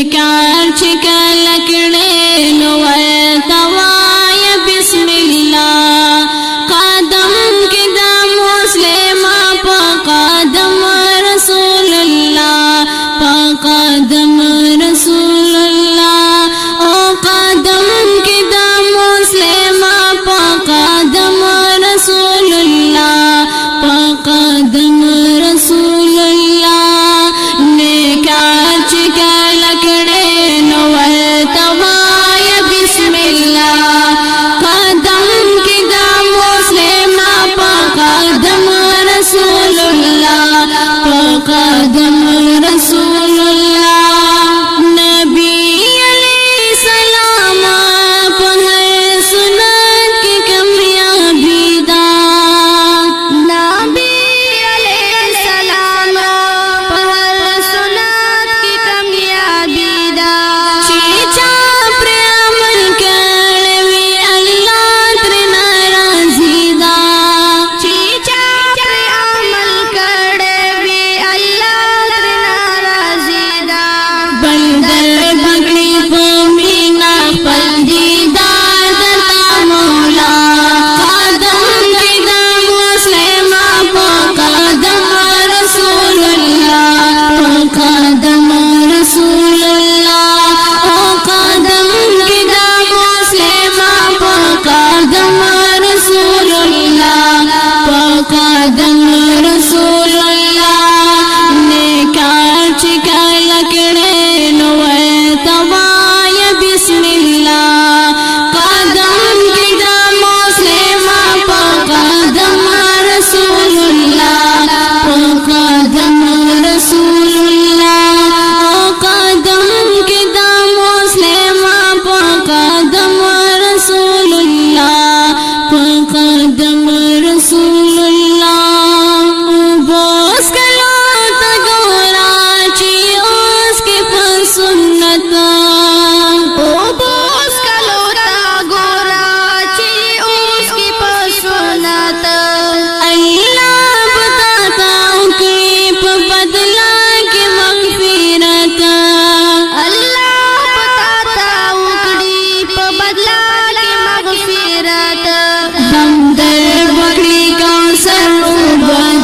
नेकार छिका लकड़े नोवल तवाय बिस्मिल्लाह कदम के दम मुस्लिमा पा कदम रसूलुल्लाह पा कदम रसूलुल्लाह ओ कदम के दम मुस्लिमा पा कदम रसूलुल्लाह पा कदम रसूलुल्लाह नेकार छिका लकड़े नोवल तवाय बिस्मिल्लाह कदम के दम मुस्लिमा पा कदम रसूलुल्लाह पा कदम रसूलुल्लाह नबी अलैहिस्सलाम पढ़े सुन्नत की कामयाबी दा नबी अलैहिस्सलाम पढ़े सुन्नत की कामयाबी दा चीचा प्रेमल करवी अल्लाह त्रे नाराजी दा चीचा पे अमल करे भी अल्लाह तेरे नाराजी दा बंदर बगड़ी पमीना पल्दीदार दता मौला कदम के दम मुस्लिमा पा कदम रसूलुल्लाह पा कदम रसूलुल्लाह ओ कदम के दम मुस्लिमा पा कदम रसूलुल्लाह पा कदम रसूलुल्लाह नेकार छिका लकड़े नोवल तवाय बिस्मिल्लाह कदम के दम मुस्लिमा पा कदम रसूलुल्लाह पा कदम रसूलुल्लाह ओ कदम के दम मुस्लिमा पा कदम रसूलुल्लाह पा कदम रसूलुल्लाह बोस कलो तगोराची उसके सुन्नत ओ बोस कलोता गोराची उसकी पसुनत अल्लाह बताता उकीप बदला के मगफिरत अल्लाह बताता उकड़ी प बदला की मगफिरत बंदर बकरी कौसर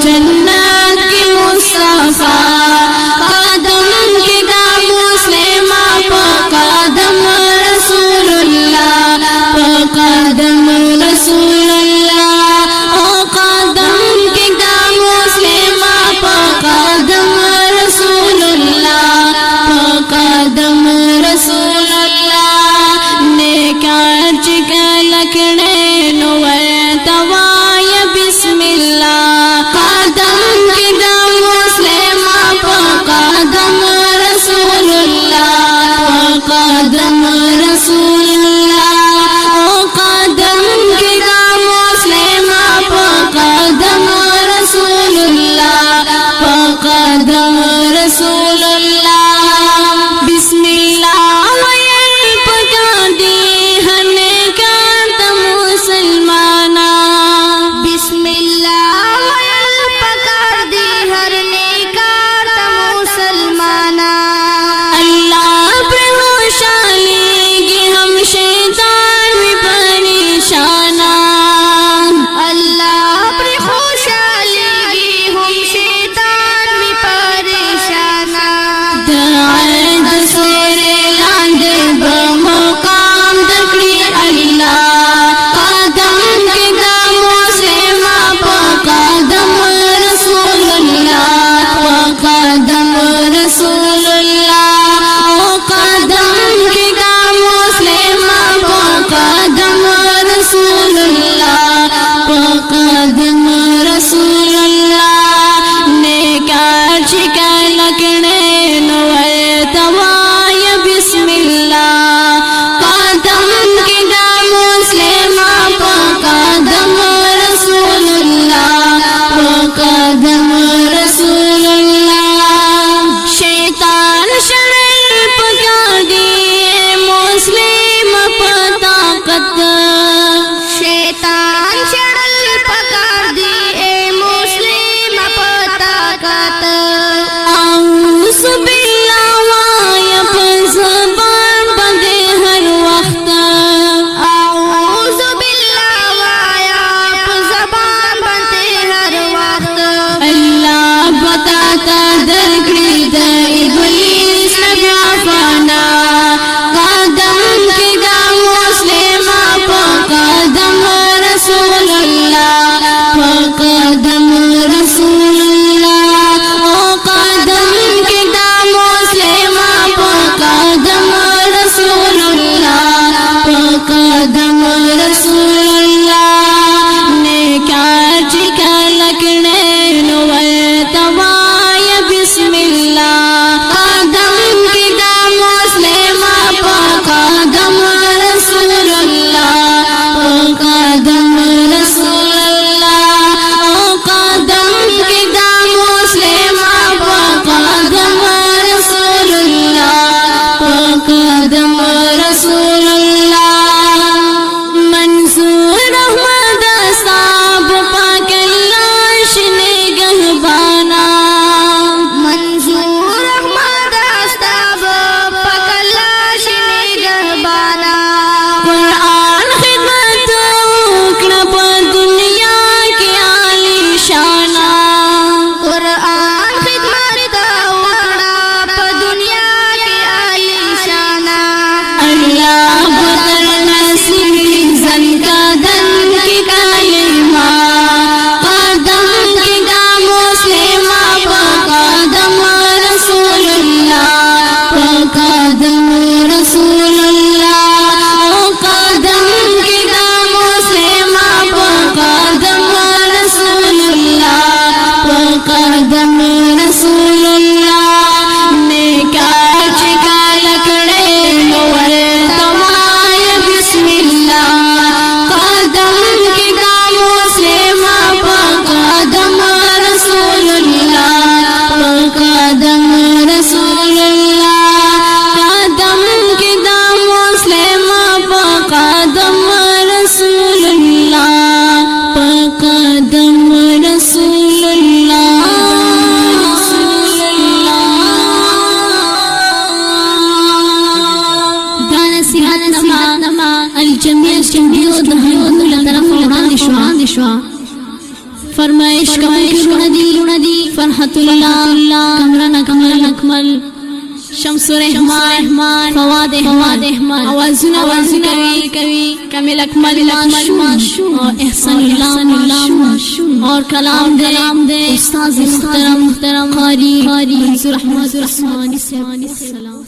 जन्नत की मुस्तफा कदम के दम मुस्लिमा पा कदम रसूलुल्लाह पा कदम रसूलुल्लाह ओ कदम के दम मुस्लिमा पा कदम रसूलुल्लाह पा कदम रसूलुल्लाह नेकार छिका लकड़े नोवल तवाय बिस्मिल्लाह कदम के दम मुस्लिमा पा कदम रसूलुल्लाह पा कदम रसूलुल्लाह ओ कदम के दम मुस्लिमा पा कदम रसूलुल्लाह पा कदम रसूलुल्लाह बिस्मिल्लाह वयल पका दी हने का मुसलमाना बिस्मिल्लाह वयल पकार दी हर नेकार मुसलमाना अल्लाह पे खुशहाली की हम शैतान भी परेशाना अल्लाह पर खुशहाली की हम शैतान भी परेशाना दाद सेरे लांदे बमुकाम तकरी अल्लाह कदम के दम मुस्लिमा पा कदम रसूलुल्लाह पा कदम रसूलुल्लाह ओ कदम के दम मुस्लिमा पा कदम रसूलुल्लाह पा कदम रसूलुल्लाह नेकार छिका लकड़े नोवल तवाय बिस्मिल्लाह कदम के दम मुस्लिमा पा कदम रसूलुल्लाह पा कदम रसूलुल्लाह शैतान शरण पका दिए मुस्लिम पा ताकत शैतान चढ़ल पकार दी ए मुस्लिम पता कत औस बिल्ला वाय कदम रसूलुल्लाह ने क्या चिका लकड़े नवल तवाय बिस्मिल्लाह कदम के दामों से मापा कदम रसूलुल्लाह कदम रसूलुल्लाह कदम के दामों से मापा कदम रसूलुल्लाह कदम रसूलुल्लाह मंसूर अहमद साहब पाक लाश ने गहबाना मंसूर अहमद साहब पाक लाश ने गहबाना कुरान खिदमत उकड़ब दुनिया के आलीशाना कुरान खिदमत उकड़ब दुनिया के आलीशाना अल्लाह बदर नसीब जन का दन की कालिमा कदम के दामों से मापा कदम रसूलुल्लाह कदम रसूलुल्लाह कदम के दामों से मापा कदम रसूलुल्लाह कदम रसूलुल्लाह ने क्या चिका लकड़े नवल तवाय बिस्मिल्लाह कदम के दामों से मापा कदम रसूलुल्लाह कदम रसूलुल्लाह कदम के दामों से मापा कदम रसूलुल्लाह कदम रसूलुल्लाह गाना सिहानमा الجميع स्टूडियो दहन तरफ उड़ान दिशवा फरमाइश कमल दी फरहतुल्लाह कमरा नकमल अकमल शमसुर रहमान फवाद अहमद आवाज़ुना कवि कमिल अकमल माशूम और एहसानुल्लाह और कलाम दे उस्ताद मुहतरम कारी मंसूर अहमद उस्मानी सलाम।